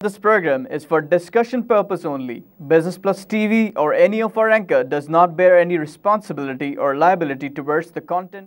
This program is for discussion purpose only. Business Plus TV or any of our anchor does not bear any responsibility or liability towards the content.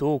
2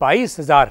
22,000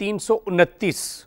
329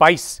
22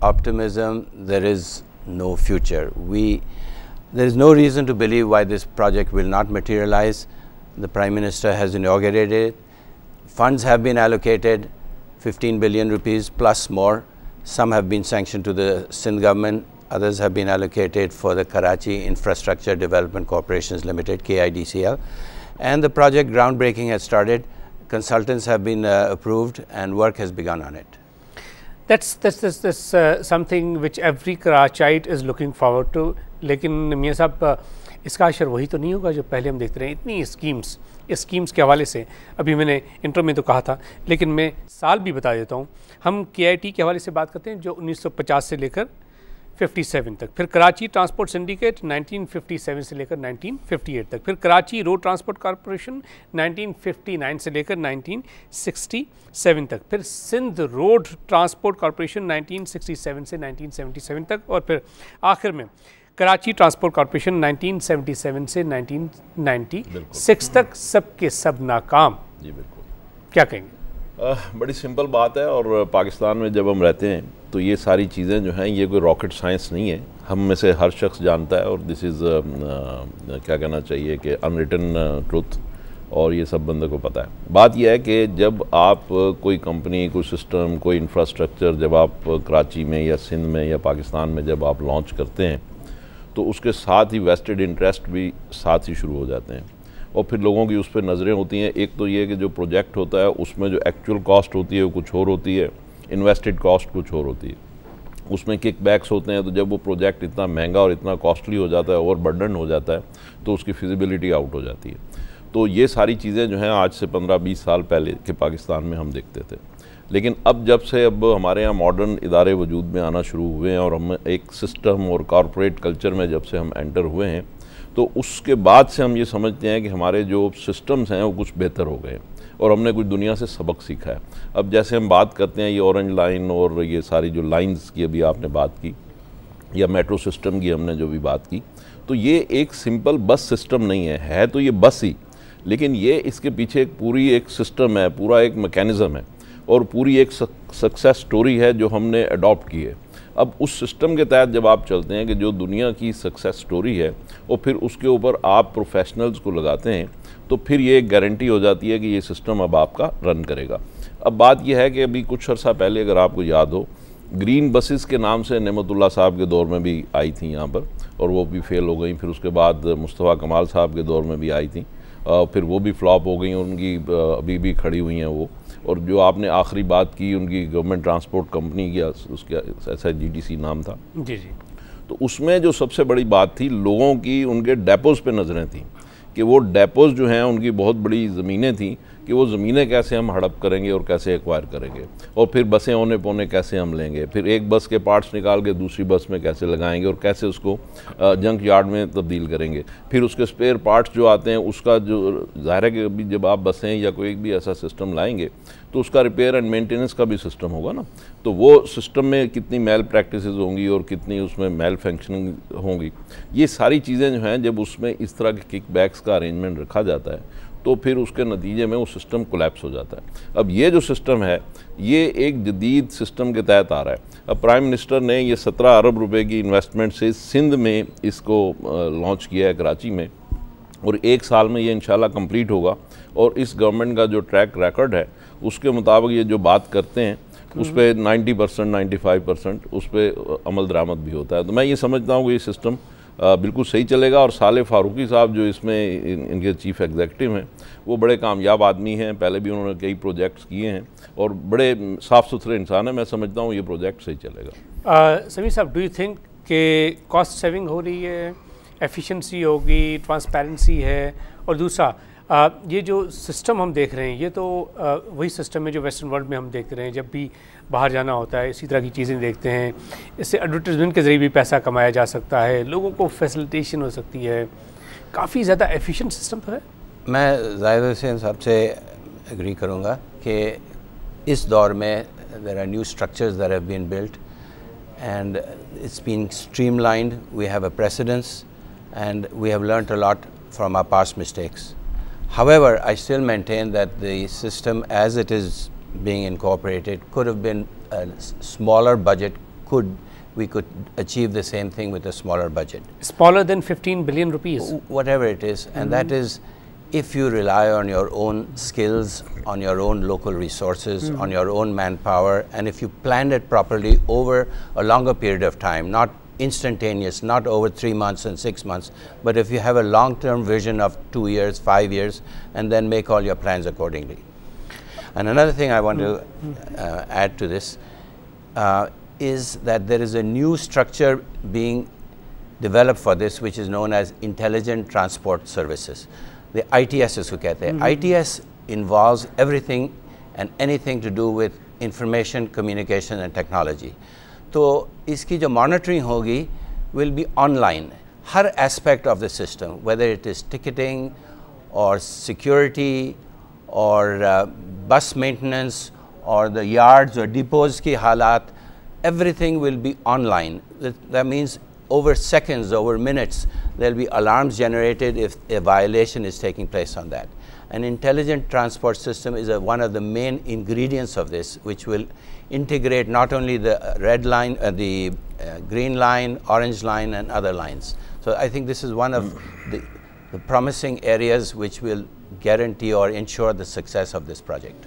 optimism there is no future. There is no reason to believe why this project will not materialize. The Prime Minister has inaugurated it. Funds have been allocated, 15 billion rupees plus more. Some have been sanctioned to the Sindh government. Others have been allocated for the Karachi Infrastructure Development Corporations Limited, KIDCL. And the project groundbreaking has started. Consultants have been approved and work has begun on it. That's something which every Karachite is looking forward to. لیکن میاں صاحب اس کا اشر وہی تو نہیں ہوگا جو پہلے ہم دیکھتے رہے ہیں. اتنی اسکیمز کے حوالے سے ابھی میں نے انٹرو میں تو کہا تھا, لیکن میں سال بھی بتا دیتا ہوں. ہم KIT کے حوالے سے بات کرتے ہیں جو 1950 سے لے کر 57 تک, پھر کراچی ٹرانسپورٹ سنڈیکیٹ 1957 سے لے کر 1958 تک, پھر کراچی روڈ ٹرانسپورٹ کارپوریشن 1959 سے لے کر 1967 تک, پھر سندھ روڈ ٹرانسپورٹ کارپوریشن 1967 سے 1977 تک, اور پھر آخر میں کراچی ٹرانسپورٹ کارپوریشن 1977 سے 1996 تک. سب کے سب ناکام. جی بالکل. کیا کہیں گے؟ بڑی سمپل بات ہے, اور پاکستان میں جب ہم رہتے ہیں تو یہ ساری چیزیں جو ہیں یہ کوئی راکٹ سائنس نہیں ہے, ہم میں سے ہر شخص جانتا ہے, اور دس از کیا کہنا چاہیے کہ ان ریٹن ٹروتھ, اور یہ سب بندے کو پتہ ہے. بات یہ ہے کہ جب آپ کوئی کمپنی, کوئی سسٹم, کوئی انفراسٹرکچر جب آپ کراچی میں یا سندھ میں یا پاکستان میں جب آپ لانچ کرتے ہیں تو اس کے ساتھ ہی ویسٹڈ انٹرسٹ بھی ساتھ ہی شروع ہو جاتے ہیں, اور پھر لوگوں کی اس پہ نظریں ہوتی ہیں. ایک تو یہ کہ جو پروجیکٹ ہوتا ہے اس میں جو ایکچوئل کاسٹ ہوتی ہے وہ کچھ اور ہوتی ہے, انویسٹڈ کاسٹ کچھ اور ہوتی ہے. اس میں کک بیکس ہوتے ہیں, تو جب وہ پروجیکٹ اتنا مہنگا اور اتنا کاسٹلی ہو جاتا ہے, اوور برڈن ہو جاتا ہے, تو اس کی فیزیبلٹی آؤٹ ہو جاتی ہے. تو یہ ساری چیزیں جو ہیں آج سے 15-20 سال پہلے کے پاکستان میں ہم دیکھتے تھے. لیکن اب جب سے ہمارے یہاں ماڈرن ادارے وجود میں آنا شروع ہوئے ہیں, اور ہم ایک سسٹم اور کارپوریٹ کلچر میں جب سے ہم انٹر ہوئے ہیں, تو اس کے بعد سے ہم یہ سمجھتے ہیں کہ ہمارے جو سسٹمز ہیں وہ کچھ بہتر ہو گئے, اور ہم نے کچھ دنیا سے سبق سیکھا ہے. اب جیسے ہم بات کرتے ہیں یہ اورنج لائن اور یہ ساری جو لائنز کی ابھی آپ نے بات کی, یا میٹرو سسٹم کی ہم نے جو بھی بات کی, تو یہ ایک سمپل بس سسٹم نہیں ہے تو یہ بس ہی, لیکن یہ اس کے پیچھے ایک پوری ایک سسٹم ہے, پورا ایک میکینزم ہے, اور پوری ایک سکسیس سٹوری ہے جو ہم نے اڈاپٹ کی ہے. اب اس سسٹم کے تحت جب آپ چلتے ہیں کہ جو دنیا کی سکسیس سٹوری ہے, اور پھر اس کے اوپر آپ پروفیشنلز کو لگاتے ہیں, تو پھر یہ ایک گارنٹی ہو جاتی ہے کہ یہ سسٹم اب آپ کا رن کرے گا. اب بات یہ ہے کہ ابھی کچھ عرصہ پہلے اگر آپ کو یاد ہو, گرین بسز کے نام سے نعمت اللہ صاحب کے دور میں بھی آئی تھیں یہاں پر, اور وہ بھی فیل ہو گئیں. پھر اس کے بعد مصطفیٰ کمال صاحب کے دور میں بھی آئی تھیں, پھر وہ بھی فلاپ ہو گئیں, ان کی ابھی بھی کھڑی ہوئی ہیں وہ. اور جو آپ نے آخری بات کی ان کی گورنمنٹ ٹرانسپورٹ کمپنی کی, اس کا ایسا GTC نام تھا, جی جی, تو اس میں جو سب سے بڑی بات تھی لوگوں کی ان کے ڈیپوز پہ نظریں تھیں, کہ وہ ڈیپوز جو ہیں ان کی بہت بڑی زمینیں تھیں, کہ وہ زمینیں کیسے ہم ہڑپ کریں گے اور کیسے ایکوائر کریں گے, اور پھر بسیں اونے پونے کیسے ہم لیں گے, پھر ایک بس کے پارٹس نکال کے دوسری بس میں کیسے لگائیں گے, اور کیسے اس کو جنک یارڈ میں تبدیل کریں گے, پھر اس کے سپیئر پارٹس جو آتے ہیں اس کا جو ظاہر ہے کہ ابھی جب آپ بسیں یا کوئی بھی ایسا سسٹم لائیں گے تو اس کا ریپیئر اینڈ مینٹیننس کا بھی سسٹم ہوگا نا. تو وہ سسٹم میں کتنی میل پریکٹسز ہوں گی اور کتنی اس میں میل فنکشننگ ہوں گی, یہ ساری چیزیں جو ہیں جب اس میں اس طرح کے کک بیکس کا ارینجمنٹ رکھا جاتا ہے تو پھر اس کے نتیجے میں وہ سسٹم کولیپس ہو جاتا ہے. اب یہ جو سسٹم ہے یہ ایک جدید سسٹم کے تحت آ رہا ہے. اب پرائم منسٹر نے یہ 17 ارب روپے کی انویسٹمنٹ سے سندھ میں اس کو لانچ کیا ہے کراچی میں, اور 1 سال میں یہ انشاءاللہ کمپلیٹ ہوگا. اور اس گورنمنٹ کا جو ٹریک ریکارڈ ہے اس کے مطابق یہ جو بات کرتے ہیں اس پہ 90% 95% اس پہ عمل درآمد بھی ہوتا ہے. تو میں یہ سمجھتا ہوں کہ یہ سسٹم بالکل صحیح چلے گا. اور صالح فاروقی صاحب جو اس میں ان کے چیف ایگزیکٹو ہیں وہ بڑے کامیاب آدمی ہیں, پہلے بھی انہوں نے کئی پروجیکٹس کیے ہیں اور بڑے صاف ستھرے انسان ہیں. میں سمجھتا ہوں یہ پروجیکٹ صحیح چلے گا. سمیع صاحب, ڈو یو تھنک کہ کاسٹ سیونگ ہو رہی ہے, ایفیشنسی ہوگی, ٹرانسپیرنسی ہے, اور دوسرا یہ جو سسٹم ہم دیکھ رہے ہیں یہ تو وہی سسٹم ہے جو ویسٹرن ورلڈ میں ہم دیکھتے رہے ہیں, جب بھی باہر جانا ہوتا ہے اسی طرح کی چیزیں دیکھتے ہیں. اس سے ایڈورٹیزمنٹ کے ذریعے بھی پیسہ کمایا جا سکتا ہے, لوگوں کو فیسلٹیشن ہو سکتی ہے, کافی زیادہ ایفیشینٹ سسٹم ہے. میں زاہد حسین صاحب سے ایگری کروں گا کہ اس دور میں there are new structures that have been built and it's been streamlined. We have a precedence and we have learnt a lot from our past mistakes. However, I still maintain that the system as it is being incorporated could have been a smaller budget. We could achieve the same thing with a smaller budget. Smaller than 15 billion rupees? Whatever it is. And that is if you rely on your own skills, on your own local resources, on your own manpower, and if you plan it properly over a longer period of time, not instantaneous, not over 3 months and 6 months, but if you have a long-term vision of 2 years, 5 years, and then make all your plans accordingly. And another thing I want to add to this is that there is a new structure being developed for this, which is known as Intelligent Transport Services. The ITS is kehte hain. ITS involves everything and anything to do with information, communication and technology. So, iski jo monitoring hogi will be online. Har aspect of the system, whether it is ticketing or security or bus maintenance or the yards or depots ki halat, everything will be online. That means over seconds, over minutes, there will be alarms generated if a violation is taking place on that. An intelligent transport system is one of the main ingredients of this, which will integrate not only the red line, the green line, orange line and other lines. So I think this is one of the promising areas which will guarantee or ensure the success of this project.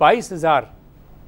22,000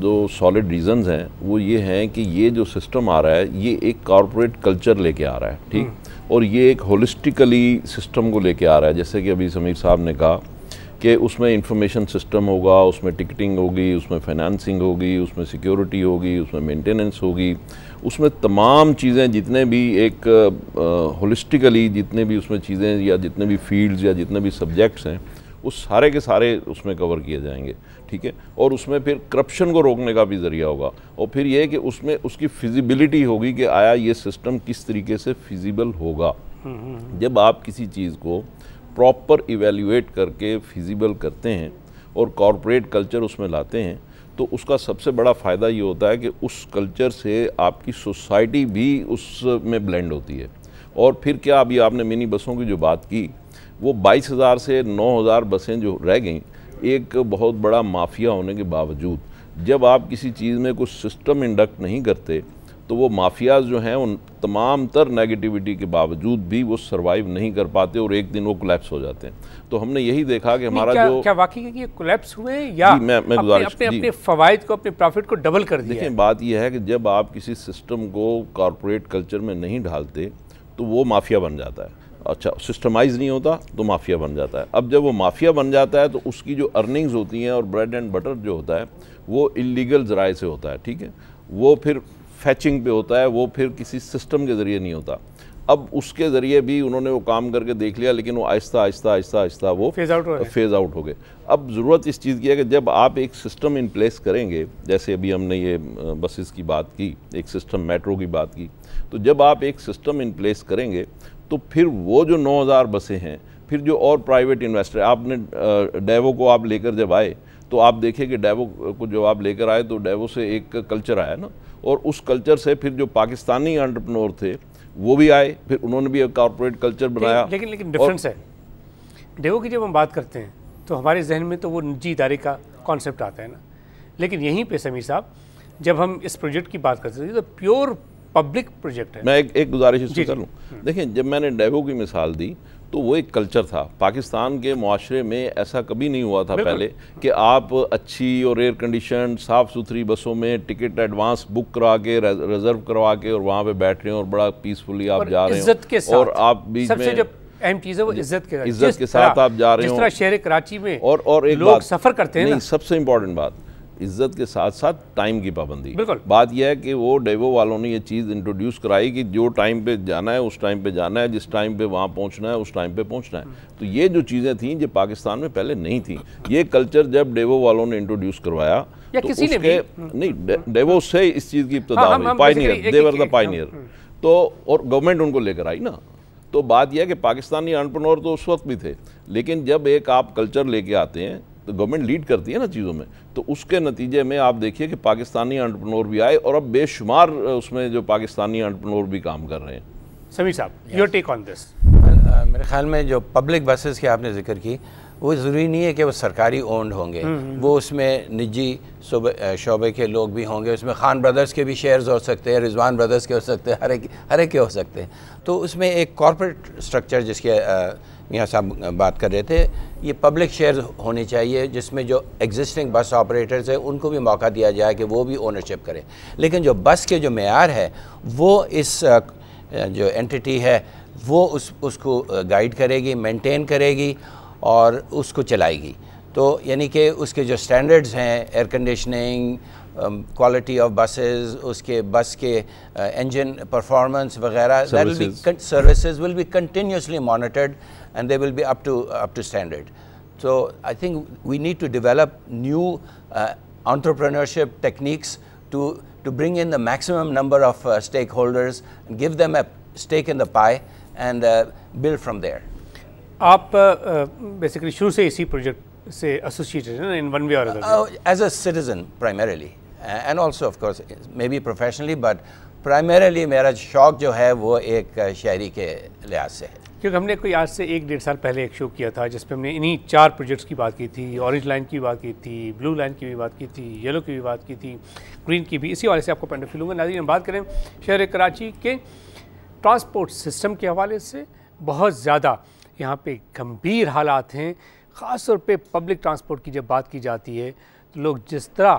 جو solid reasons ہیں وہ یہ ہیں کہ یہ جو system آ رہا ہے یہ ایک کارپوریٹ کلچر لے کے آ رہا ہے، ٹھیک، اور یہ ایک ہولسٹیکلی سسٹم کو لے کے آ رہا ہے، جیسے کہ ابھی سمیر صاحب نے کہا کہ اس میں انفارمیشن سسٹم ہوگا، اس میں ٹکٹنگ ہوگی، اس میں فائنانسنگ ہوگی، اس میں سیکیورٹی ہوگی، اس میں مینٹیننس ہوگی، اس میں تمام چیزیں جتنے بھی ایک ہولسٹیکلی جتنے بھی اس میں چیزیں یا جتنے بھی فیلڈز یا جتنے بھی سبجیکٹس ہیں وہ سارے کے سارے اس میں کور کیے جائیں گے، ٹھیک ہے، اور اس میں پھر کرپشن کو روکنے کا بھی ذریعہ ہوگا، اور پھر یہ کہ اس میں اس کی فیزیبلٹی ہوگی کہ آیا یہ سسٹم کس طریقے سے فیزیبل ہوگا۔ جب آپ کسی چیز کو پراپر ایویلیویٹ کر کے فیزیبل کرتے ہیں اور کارپوریٹ کلچر اس میں لاتے ہیں تو اس کا سب سے بڑا فائدہ یہ ہوتا ہے کہ اس کلچر سے آپ کی سوسائٹی بھی اس میں بلینڈ ہوتی ہے۔ اور پھر کیا ابھی آپ نے منی بسوں کی جو بات کی، وہ 22,000 سے 9,000 بسیں جو رہ گئیں، ایک بہت بڑا مافیا ہونے کے باوجود جب آپ کسی چیز میں کچھ سسٹم انڈکٹ نہیں کرتے تو وہ مافیاز جو ہیں ان تمام تر نیگیٹیوٹی کے باوجود بھی وہ سروائیو نہیں کر پاتے اور ایک دن وہ کولیپس ہو جاتے ہیں۔ تو ہم نے یہی دیکھا کہ ہمارا جو کیا واقعی ہے کہ یہ کولیپس ہوئے یا اپنے فوائد کو، اپنے پروفٹ کو ڈبل کر دیا؟ دیکھیں بات یہ ہے کہ جب آپ کسی سسٹم کو کارپوریٹ کلچر میں نہیں ڈالتے تو وہ مافیا بن جاتا ہے، اچھا سسٹمائز نہیں ہوتا تو مافیا بن جاتا ہے۔ اب جب وہ مافیا بن جاتا ہے تو اس کی جو ارننگز ہوتی ہیں اور بریڈ اینڈ بٹر جو ہوتا ہے وہ انلیگل ذرائع سے ہوتا ہے، ٹھیک ہے، وہ پھر فیچنگ پہ ہوتا ہے، وہ پھر کسی سسٹم کے ذریعے نہیں ہوتا۔ اب اس کے ذریعے بھی انہوں نے وہ کام کر کے دیکھ لیا لیکن وہ آہستہ آہستہ آہستہ آہستہ وہ فیز آؤٹ ہو گئے۔ اب ضرورت اس چیز کی ہے کہ جب آپ ایک سسٹم ان پلیس کریں گے، جیسے ابھی ہم نے یہ بسز کی بات کی، ایک سسٹم میٹرو کی بات کی، تو جب آپ ایک سسٹم ان پلیس کریں گے تو پھر وہ جو 9,000 بسیں ہیں، پھر جو اور پرائیویٹ انویسٹر، آپ نے ڈیوو کو آپ لے کر جب آئے تو آپ دیکھیں کہ ڈیوو کو جو آپ لے کر آئے تو ڈیوو سے ایک کلچر آیا نا، اور اس کلچر سے پھر جو پاکستانی انٹرپرنور تھے وہ بھی آئے، پھر انہوں نے بھی ایک کارپوریٹ کلچر بنایا۔ لیکن ڈفرنس ہے، ڈیوو کی جب ہم بات کرتے ہیں تو ہمارے ذہن میں تو وہ نجی ادارے کا کانسیپٹ آتا ہے نا، لیکن یہیں پہ سمیر صاحب جب ہم اس پروجیکٹ کی بات کرتے ہیں تو پیور پبلک پروجیکٹ ہے۔ میں ایک گزارش اس میں کر لوں، دیکھیں جب میں نے ڈیوو کی مثال دی تو وہ ایک کلچر تھا پاکستان کے معاشرے میں، ایسا کبھی نہیں ہوا تھا پہلے کہ آپ اچھی اور ایئر کنڈیشن صاف ستھری بسوں میں ٹکٹ ایڈوانس بک کرا کے ریزرو کروا کے اور وہاں پہ بیٹھ رہے ہیں اور بڑا پیسفلی آپ جا رہے ہیں، اور آپ بیچ میں سب سے اہم چیز ہے وہ عزت کے ساتھ آپ جا رہے ہوں، جس طرح شہر کراچی میں اور ایک لوگ سفر کرتے ہیں، نہیں سب سے امپورٹنٹ بات عزت کے ساتھ ساتھ ٹائم کی پابندی۔ بالکل بات یہ ہے کہ وہ ڈیوو والوں نے یہ چیز انٹروڈیوس کرائی کہ جو ٹائم پہ جانا ہے اس ٹائم پہ جانا ہے، جس ٹائم پہ وہاں پہنچنا ہے اس ٹائم پہ پہنچنا ہے۔ تو یہ جو چیزیں تھیں جو پاکستان میں پہلے نہیں تھیں، یہ کلچر جب ڈیوو والوں نے انٹروڈیوس کروایا تو اس کے نہیں ڈیوو سے اس چیز کی ابتدا ہوئی، pioneer, they were the pioneer, تو اور گورنمنٹ ان کو لے کر آئی نا۔ تو بات یہ ہے کہ پاکستانی انٹرپرنور تو اس وقت بھی تھے، لیکن جب ایک آپ کلچر لے کے آتے ہیں تو گورنمنٹ لیڈ کرتی ہے نا چیزوں میں، تو اس کے نتیجے میں آپ دیکھیے کہ پاکستانی انٹرپرنور بھی آئے اور اب بے شمار اس میں جو پاکستانی انٹرپرنور بھی کام کر رہے ہیں۔ سمیر صاحب یور ٹیک آن دس۔ میرے خیال میں جو پبلک بسز کی آپ نے ذکر کی وہ ضروری نہیں ہے کہ وہ سرکاری اونڈ ہوں گے، وہ اس میں نجی شعبے کے لوگ بھی ہوں گے، اس میں خان بردرز کے بھی شیئرز ہو سکتے ہیں، رضوان بردرز کے ہو سکتے ہیں، ہر ایک کے ہو سکتے ہیں۔ تو اس میں ایک کارپوریٹ سٹرکچر جس کے میاں صاحب بات کر رہے تھے، یہ پبلک شیئر ہونی چاہیے جس میں جو ایگزسٹنگ بس آپریٹرز ہیں ان کو بھی موقع دیا جائے کہ وہ بھی اونرشپ کریں، لیکن جو بس کے جو معیار ہے وہ اس جو اینٹی ہے وہ اس کو گائیڈ کرے گی، مینٹین کرے گی اور اس کو چلائے گی۔ تو یعنی کہ اس کے جو سٹینڈرڈز ہیں، air conditioning, quality of buses, اس کے بس کے انجن پرفارمنس وغیرہ، services will be continuously monitored and they will be up to standard. So I think we need to develop new entrepreneurship techniques to bring in the maximum number of stakeholders and give them a stake in the pie and build from there. آپ basically شروع سے اسی project سے associated ہیں in one way or other? As a citizen primarily and also of course maybe professionally, but primarily میرا شوق جو ہے وہ ایک شہری کے لحاظ سے ہے، کیونکہ ہم نے کوئی آج سے 1-1.5 سال پہلے ایک شو کیا تھا جس پہ ہم نے انہی 4 پروجیکٹس کی بات کی تھی، اورنج لائن کی بات کی تھی، بلو لائن کی بھی بات کی تھی، یلو کی بھی بات کی تھی، گرین کی بھی۔ اسی والے سے آپ کو پوائنٹ آف ویو لوں گا۔ ناظرین ہم بات کریں شہر کراچی کے ٹرانسپورٹ سسٹم کے حوالے سے، بہت زیادہ یہاں پہ گمبھیر حالات ہیں، خاص طور پہ پبلک ٹرانسپورٹ کی جب بات کی جاتی ہے تو لوگ جس طرح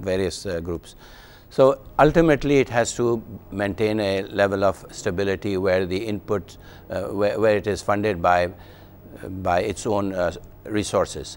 various groups. So ultimately it has to maintain a level of stability where the input, where it is funded by its own resources.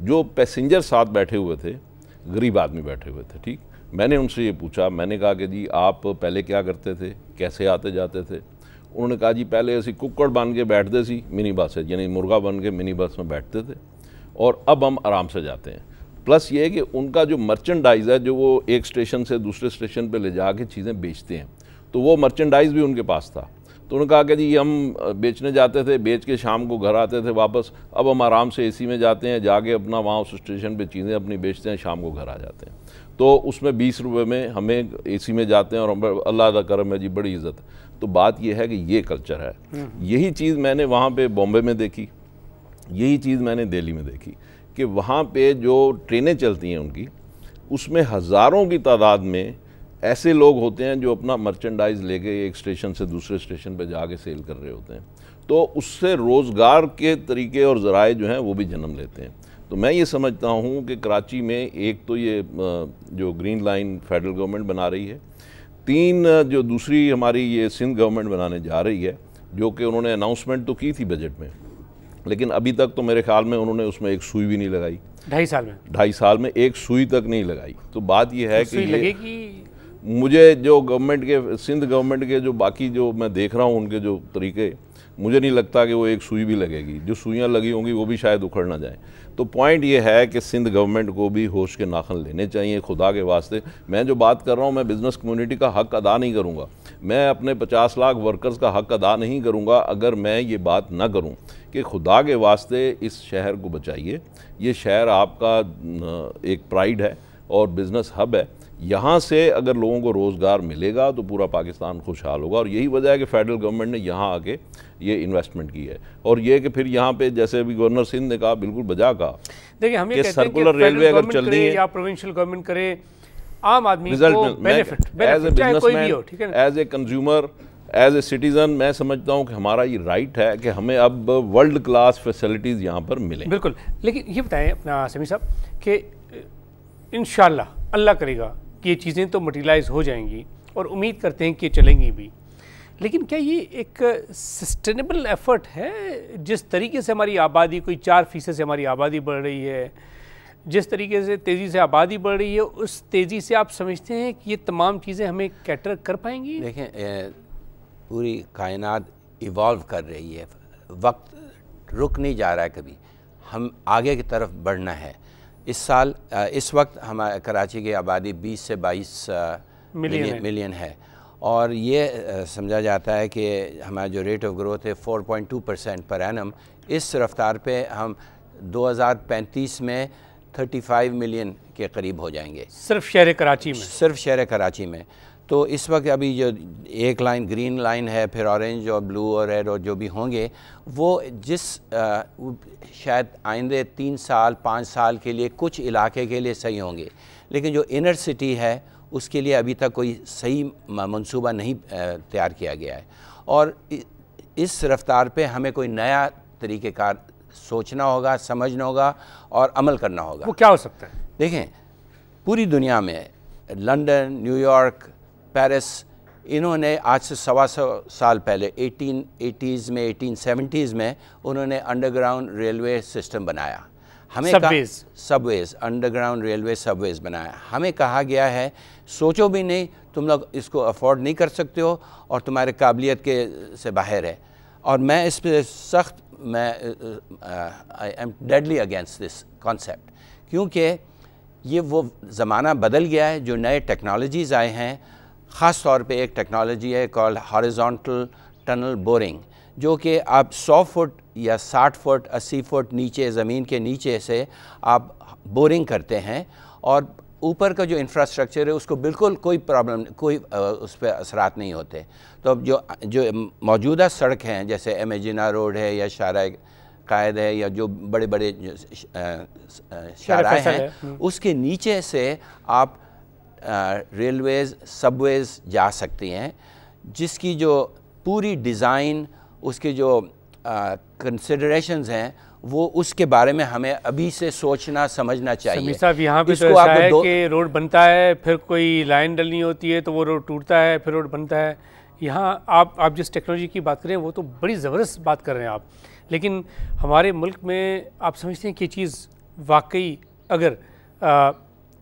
جو پیسنجر ساتھ بیٹھے ہوئے تھے غریب آدمی بیٹھے ہوئے تھے. ٹھیک, میں نے ان سے یہ پوچھا, میں نے کہا کہ جی آپ پہلے کیا کرتے تھے, کیسے آتے جاتے تھے؟ انہوں نے کہا جی پہلے اسی ککڑ بن کے بیٹھتے سی منی بس, یعنی مرغا بن کے منی بس میں بیٹھتے تھے, اور اب ہم آرام سے جاتے ہیں. پلس یہ ہے کہ ان کا جو مرچنڈائز ہے جو وہ ایک اسٹیشن سے دوسرے اسٹیشن پہ لے جا کے چیزیں بیچتے ہیں, تو وہ مرچنڈائز بھی ان کے پاس تھا. تو انہوں نے کہا کہ جی ہم بیچنے جاتے تھے, بیچ کے شام کو گھر آتے تھے واپس, اب ہم آرام سے اے سی میں جاتے ہیں, جا کے اپنا وہاں اس اسٹیشن پہ چیزیں اپنی بیچتے ہیں, شام کو گھر آ جاتے ہیں. تو اس میں 20 روپے میں ہمیں اے سی میں جاتے ہیں, اور اللہ کا کرم ہے جی, بڑی عزت. تو بات یہ ہے کہ یہ کلچر ہے. یہی چیز میں نے وہاں پہ بامبے میں دیکھی, یہی چیز میں نے دہلی میں دیکھی, کہ وہاں پہ جو ٹرینیں چلتی ہیں ان کی, اس میں ہزاروں کی تعداد میں ایسے لوگ ہوتے ہیں جو اپنا مرچنڈائز لے کے ایک اسٹیشن سے دوسرے اسٹیشن پہ جا کے سیل کر رہے ہوتے ہیں. تو اس سے روزگار کے طریقے اور ذرائع جو ہیں وہ بھی جنم لیتے ہیں. تو میں یہ سمجھتا ہوں کہ کراچی میں ایک تو یہ جو گرین لائن فیڈرل گورنمنٹ بنا رہی ہے, 3 جو دوسری ہماری یہ سندھ گورنمنٹ بنانے جا رہی ہے, جو کہ انہوں نے اناؤنسمنٹ تو کی تھی بجٹ میں, لیکن ابھی تک تو میرے خیال میں انہوں نے اس میں ایک سوئی بھی نہیں لگائی. 2.5 سال میں ایک سوئی تک نہیں لگائی. تو بات یہ ہے کہ مجھے جو گورنمنٹ کے سندھ گورنمنٹ کے جو باقی جو میں دیکھ رہا ہوں ان کے جو طریقے, مجھے نہیں لگتا کہ وہ ایک سوئی بھی لگے گی. جو سوئیاں لگی ہوں گی وہ بھی شاید اکھڑ نہ جائیں. تو پوائنٹ یہ ہے کہ سندھ گورنمنٹ کو بھی ہوش کے ناخن لینے چاہیے خدا کے واسطے. میں جو بات کر رہا ہوں, میں بزنس کمیونٹی کا حق ادا نہیں کروں گا, میں اپنے 50 لاکھ ورکرز کا حق ادا نہیں کروں گا اگر میں یہ بات نہ کروں کہ خدا کے واسطے اس شہر کو بچائیے. یہ شہر آپ کا ایک پرائیڈ ہے اور بزنس ہب ہے. یہاں سے اگر لوگوں کو روزگار ملے گا تو پورا پاکستان خوشحال ہوگا, اور یہی وجہ ہے کہ فیڈرل گورنمنٹ نے یہاں آ کے یہ انویسٹمنٹ کی ہے. اور یہ کہ پھر یہاں پہ جیسے ابھی گورنر سندھ نے کہا, بالکل بجا کہا, دیکھیں ہم یہ کہتے ہیں کہ سرکولر ریلوے اگر چلنی ہے یا پروونشل گورنمنٹ کرے, عام آدمی کو بینیفٹ چاہے کوئی بھی ہو, ٹھیک ہے, as a consumer, as a citizen, میں سمجھتا ہوں کہ ہمارا یہ رائٹ ہے کہ ہمیں اب ورلڈ کلاس فیسلٹیز یہاں پر ملیں. بالکل. لیکن یہ بتائیں اپنا سمیع صاحب کہ انشاءاللہ اللہ کرے گا کہ یہ چیزیں تو مٹیریلائز ہو جائیں گی, اور امید کرتے ہیں کہ چلیں گی بھی, لیکن کیا یہ ایک سسٹینیبل ایفرٹ ہے؟ جس طریقے سے ہماری آبادی, کوئی 4% سے ہماری آبادی بڑھ رہی ہے, جس طریقے سے تیزی سے آبادی بڑھ رہی ہے, اس تیزی سے آپ سمجھتے ہیں کہ یہ تمام چیزیں ہمیں کیٹر کر پائیں گی؟ دیکھیں پوری کائنات ایوالو کر رہی ہے, وقت رک نہیں جا رہا ہے کبھی, ہم آگے کی طرف بڑھنا ہے. اس وقت ہمارے کراچی کی آبادی 20 سے 22 ملین ہے, اور یہ سمجھا جاتا ہے کہ ہمارا جو ریٹ آف گروتھ ہے 4.2% پر اینم, اس رفتار پہ ہم 2035 میں 35 ملین کے قریب ہو جائیں گے صرف شہر کراچی میں. صرف شہر کراچی میں. تو اس وقت ابھی جو ایک لائن گرین لائن ہے, پھر اورنج اور بلو اور ریڈ اور جو بھی ہوں گے, وہ جس شاید آئندہ 3 سال 5 سال کے لیے کچھ علاقے کے لیے صحیح ہوں گے, لیکن جو انر سٹی ہے اس کے لیے ابھی تک کوئی صحیح منصوبہ نہیں تیار کیا گیا ہے. اور اس رفتار پہ ہمیں کوئی نیا طریقہ کار سوچنا ہوگا, سمجھنا ہوگا اور عمل کرنا ہوگا. وہ کیا ہو سکتا ہے؟ دیکھیں پوری دنیا میں لندن, نیو یارک, پیرس, انہوں نے آج سے 125 سال پہلے 1880s میں 1870s میں انہوں نے انڈر گراؤنڈ ریلوے سسٹم بنایا. ہمیں سب ویز انڈر گراؤنڈ ریلوے سب ویز بنایا. ہمیں کہا گیا ہے سوچو بھی نہیں, تم لوگ اس کو افورڈ نہیں کر سکتے ہو اور تمہارے قابلیت کے سے باہر ہے. اور میں اس پہ سخت I am deadly against this concept, کیونکہ یہ وہ زمانہ بدل گیا ہے. جو نئے ٹیکنالوجیز آئے ہیں, خاص طور پہ ایک ٹیکنالوجی ہے کال ہاریزونٹل ٹنل بورنگ, جو کہ آپ 100 فٹ یا 60 فٹ 80 فٹ نیچے زمین کے نیچے سے آپ بورنگ کرتے ہیں, اور اوپر کا جو انفراسٹرکچر ہے اس کو بالکل کوئی پرابلم, کوئی اس پہ اثرات نہیں ہوتے. تو اب جو موجودہ سڑک ہیں جیسے امیجینا روڈ ہے یا شارع قائد ہے یا جو بڑے بڑے شارع ہیں, اس کے نیچے سے آپ ریلویز سب ویز جا سکتی ہیں, جس کی جو پوری ڈیزائن, اس کے جو کنسیڈریشنز ہیں, وہ اس کے بارے میں ہمیں ابھی سے سوچنا سمجھنا چاہیے. سمیع صاحب یہاں پہ تو ایسا ہے کہ روڈ بنتا ہے, پھر کوئی لائن ڈلنی ہوتی ہے تو وہ روڈ ٹوٹتا ہے, پھر روڈ بنتا ہے. یہاں آپ جس ٹیکنالوجی کی بات کریں وہ تو بڑی زبردست بات کر رہے ہیں آپ, لیکن ہمارے ملک میں آپ سمجھتے ہیں کہ یہ چیز واقعی اگر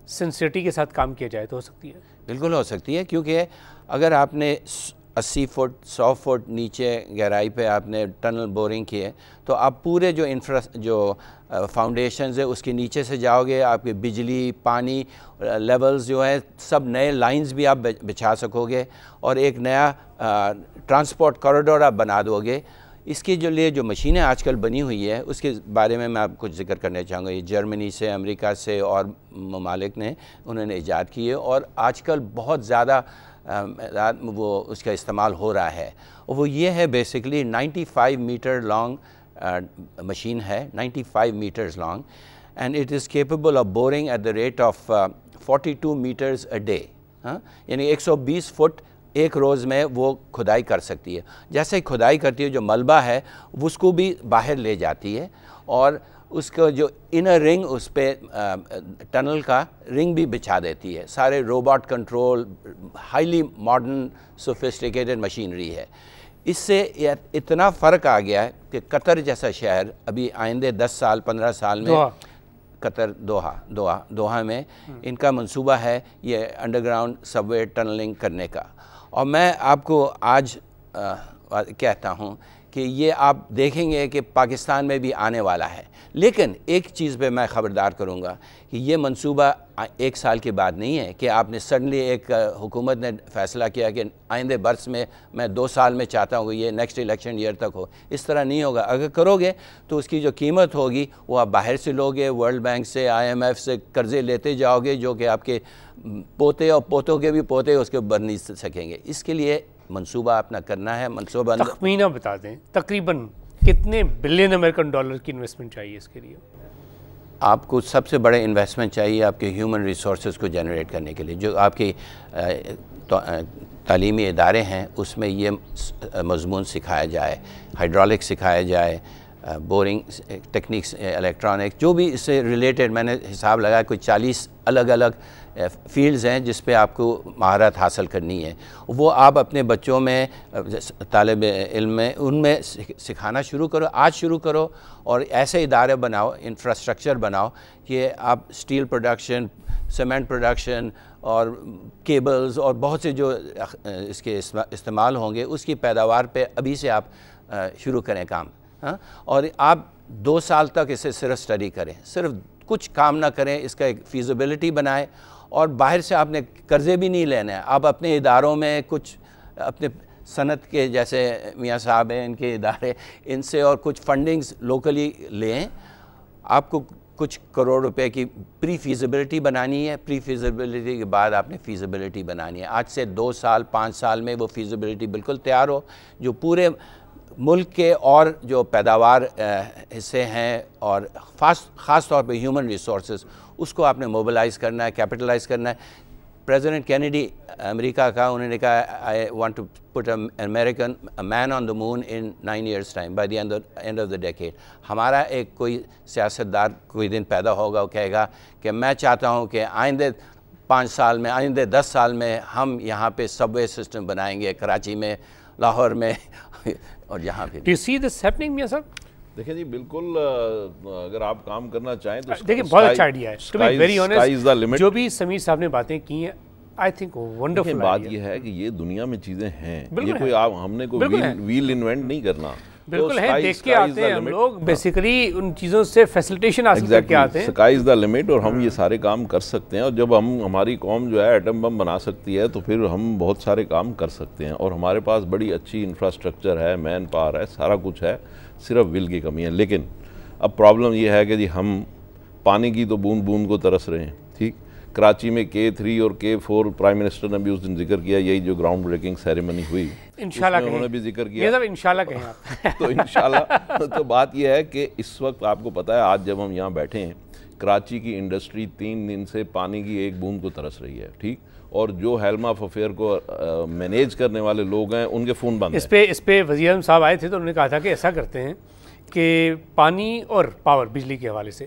سنسیٹی کے ساتھ کام کیا جائے تو ہو سکتی ہے؟ بالکل ہو سکتی ہے، کیونکہ اگر آپ نے 80 فٹ 100 فٹ نیچے گہرائی پہ آپ نے ٹنل بورنگ کیے تو آپ پورے جو فاؤنڈیشنز ہے اس کے نیچے سے جاؤ گے، آپ کے بجلی پانی لیولز جو ہے سب نئے لائنز بھی آپ بچھا سکو گے اور ایک نیا ٹرانسپورٹ کوریڈور آپ بنا دو گے۔ اس کے لیے جو مشینیں آج کل بنی ہوئی ہے اس کے بارے میں آپ کچھ ذکر کرنا چاہوں گا۔ یہ جرمنی سے، امریکہ سے اور ممالک نے انہوں نے ایجاد کی ہے اور آج کل بہت زیادہ وہ اس کا استعمال ہو رہا ہے۔ وہ یہ ہے بیسکلی 95 میٹر لانگ مشین ہے، 95 metres long, and it is capable of boring at the rate of 42 metres a day, یعنی 120 فٹ ایک روز میں وہ کھدائی کر سکتی ہے۔ جیسے کھدائی کرتی ہے جو ملبہ ہے اس کو بھی باہر لے جاتی ہے اور اس کا جو انر رنگ اس پہ ٹنل کا رنگ بھی بچھا دیتی ہے۔ سارے robot control, highly modern sophisticated machinery ہے۔ اس سے اتنا فرق آ گیا ہے کہ قطر جیسا شہر ابھی آئندہ 10 سال 15 سال میں قطر دوحہ میں ان کا منصوبہ ہے یہ انڈر گراؤنڈ سب وے ٹنلنگ کرنے کا، اور میں آپ کو آج کہتا ہوں کہ یہ آپ دیکھیں گے کہ پاکستان میں بھی آنے والا ہے۔ لیکن ایک چیز پہ میں خبردار کروں گا کہ یہ منصوبہ 1 سال کے بعد نہیں ہے کہ آپ نے سڈنلی ایک حکومت نے فیصلہ کیا کہ آئندہ برس میں 2 سال میں چاہتا ہوں کہ یہ نیکسٹ الیکشن ایئر تک ہو۔ اس طرح نہیں ہوگا۔ اگر کرو گے تو اس کی جو قیمت ہوگی وہ آپ باہر سے لوگے، ورلڈ بینک سے، IMF سے قرضے لیتے جاؤ گے جو کہ آپ کے پوتے اور پوتوں کے بھی پوتے اس کے بھر نہیں سکیں گے۔ اس کے لیے منصوبہ اپنا کرنا ہے۔ منصوبہ تخمینہ بتا دیں تقریباً کتنے بلین امریکن ڈالر کی انویسٹمنٹ چاہیے اس کے لیے؟ آپ کو سب سے بڑے انویسٹمنٹ چاہیے آپ کے ہیومن ریسورسز کو جنریٹ کرنے کے لیے۔ جو آپ کی تعلیمی ادارے ہیں اس میں یہ مضمون سکھایا جائے، ہائیڈرولک سکھایا جائے، بورنگ ٹیکنیکس، الیکٹرانک، جو بھی اس سے ریلیٹڈ میں نے حساب لگایا کوئی 40 الگ الگ فیلڈز ہیں جس پہ آپ کو مہارت حاصل کرنی ہے۔ وہ آپ اپنے بچوں میں، طالب علم میں، ان میں سکھانا شروع کرو، آج شروع کرو، اور ایسے ادارے بناؤ، انفراسٹرکچر بناؤ کہ آپ اسٹیل پروڈکشن، سیمنٹ پروڈکشن اور کیبلز اور بہت سے جو اس کے استعمال ہوں گے اس کی پیداوار پہ ابھی سے آپ شروع کریں کام، اور آپ 2 سال تک اسے صرف اسٹڈی کریں، صرف کچھ کام نہ کریں، اس کا ایک فیزیبلٹی بنائیں، اور باہر سے آپ نے قرضے بھی نہیں لینے ہیں۔ آپ اپنے اداروں میں کچھ اپنے صنعت کے جیسے میاں صاحب ہیں ان کے ادارے، ان سے اور کچھ فنڈنگز لوکلی لیں۔ آپ کو کچھ کروڑ روپے کی پری فیزیبلٹی بنانی ہے، پری فیزیبلٹی کے بعد آپ نے فیزیبلٹی بنانی ہے۔ آج سے 2 سال 5 سال میں وہ فیزیبلٹی بالکل تیار ہو، جو پورے ملک کے اور جو پیداوار حصے ہیں اور خاص طور پہ ہیومن ریسورسز، اس کو آپ نے موبلائز کرنا ہے، کیپٹلائز کرنا ہے۔ پریزیڈنٹ کینیڈی امریکہ کا، انہوں نے کہا I want to put American man on the moon in 9 years time by the end of the decade. ہمارا ایک کوئی سیاستدار کوئی دن پیدا ہوگا، وہ کہے گا کہ میں چاہتا ہوں کہ آئندہ 5 سال میں، آئندہ 10 سال میں ہم یہاں پہ سب وے سسٹم بنائیں گے، کراچی میں، لاہور میں اور یہاں پہ۔ Do you see this happening میاں صاحب؟ دیکھیں جی بالکل، اگر آپ کام کرنا چاہیں تو دیکھیں بہت اچھا آئیڈیا ہے، to be very honest جو بھی سمیر صاحب نے باتیں کی ہیں I think wonderful بات یہ ہے کہ یہ دنیا میں چیزیں ہیں، یہ کوئی ہم نے کوئی ویل انوینٹ نہیں کرنا، بالکل ہے، دیکھ کے آتے ہیں ہم لوگ، بیسیکلی ان چیزوں سے فیسیلیٹیشن حاصل کر کے آتے ہیں۔ سکائی از دا لمٹ، اور ہم یہ سارے کام کر سکتے ہیں، اور جب ہماری قوم جو ہے ایٹم بم بنا سکتی ہے تو پھر ہم بہت سارے کام کر سکتے ہیں، اور ہمارے پاس بڑی اچھی انفراسٹرکچر ہے، مین پاور ہے، سارا کچھ ہے، صرف ول کی کمی ہے۔ لیکن اب پرابلم یہ ہے کہ جی ہم پانی کی تو بوند بوند کو ترس رہے ہیں، ٹھیک۔ کراچی میں K3 اور K4 پرائم منسٹر نے بھی اس دن ذکر کیا، یہی جو گراؤنڈ بریکنگ سیریمنی ہوئی انشاءاللہ انہوں نے بھی ذکر کیا، انشاءاللہ کہیں آپ تو انشاءاللہ۔ تو بات یہ ہے کہ اس وقت آپ کو پتہ ہے آج جب ہم یہاں بیٹھے ہیں، کراچی کی انڈسٹری 3 دن سے پانی کی ایک بوند کو ترس رہی ہے، ٹھیک، اور جو ہیلما آف افیئر کو مینیج کرنے والے لوگ ہیں ان کے فون بند ہیں۔ اس پہ وزیر اعظم صاحب آئے تھے تو انہوں نے کہا تھا کہ ایسا کرتے ہیں کہ پانی اور پاور، بجلی کے حوالے سے